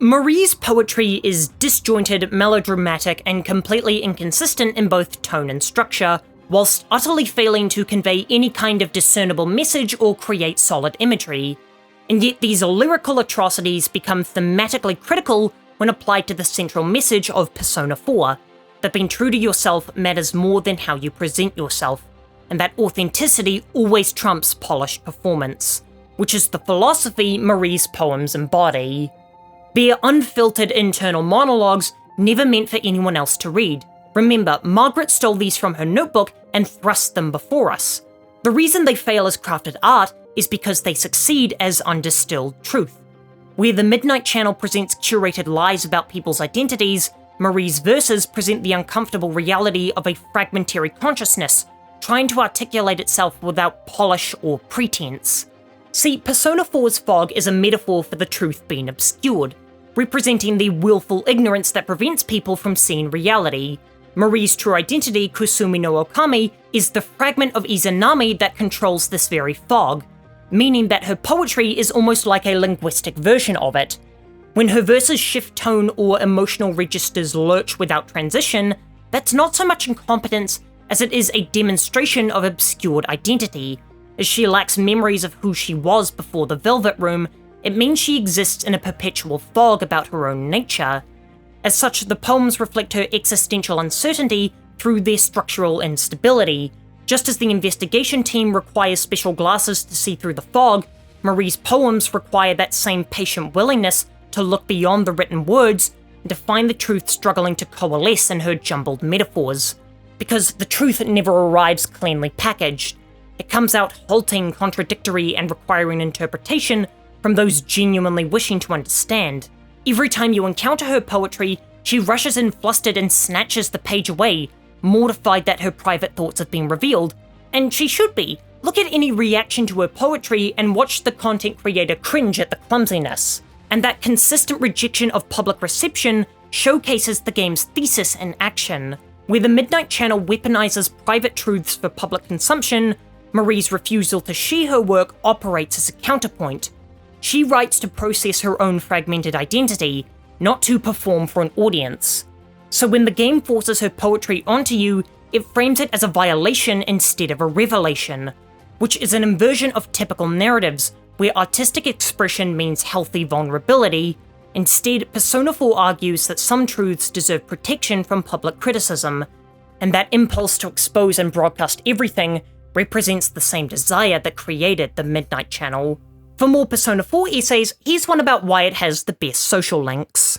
Marie's poetry is disjointed, melodramatic, and completely inconsistent in both tone and structure, whilst utterly failing to convey any kind of discernible message or create solid imagery. And yet these lyrical atrocities become thematically critical when applied to the central message of Persona 4, that being true to yourself matters more than how you present yourself, and that authenticity always trumps polished performance, which is the philosophy Marie's poems embody. They're unfiltered internal monologues, never meant for anyone else to read. Remember, Margaret stole these from her notebook and thrust them before us. The reason they fail as crafted art is because they succeed as undistilled truth. Where the Midnight Channel presents curated lies about people's identities, Marie's verses present the uncomfortable reality of a fragmentary consciousness, trying to articulate itself without polish or pretense. See, Persona 4's fog is a metaphor for the truth being obscured, representing the willful ignorance that prevents people from seeing reality. Marie's true identity, Kusumi no Okami, is the fragment of Izanami that controls this very fog, meaning that her poetry is almost like a linguistic version of it. When her verses shift tone or emotional registers lurch without transition, that's not so much incompetence as it is a demonstration of obscured identity. As she lacks memories of who she was before the Velvet Room, it means she exists in a perpetual fog about her own nature. As such, the poems reflect her existential uncertainty through their structural instability. Just as the investigation team requires special glasses to see through the fog, Marie's poems require that same patient willingness to look beyond the written words and to find the truth struggling to coalesce in her jumbled metaphors. Because the truth never arrives cleanly packaged. It comes out halting, contradictory, and requiring interpretation from those genuinely wishing to understand. Every time you encounter her poetry, she rushes in flustered and snatches the page away, mortified that her private thoughts have been revealed. And she should be. Look at any reaction to her poetry and watch the content creator cringe at the clumsiness. And that consistent rejection of public reception showcases the game's thesis in action. Where the Midnight Channel weaponizes private truths for public consumption, Marie's refusal to share her work operates as a counterpoint. She writes to process her own fragmented identity, not to perform for an audience. So when the game forces her poetry onto you, it frames it as a violation instead of a revelation, which is an inversion of typical narratives, where artistic expression means healthy vulnerability. Instead, Persona 4 argues that some truths deserve protection from public criticism, and that impulse to expose and broadcast everything represents the same desire that created the Midnight Channel. For more Persona 4 essays, here's one about why it has the best social links.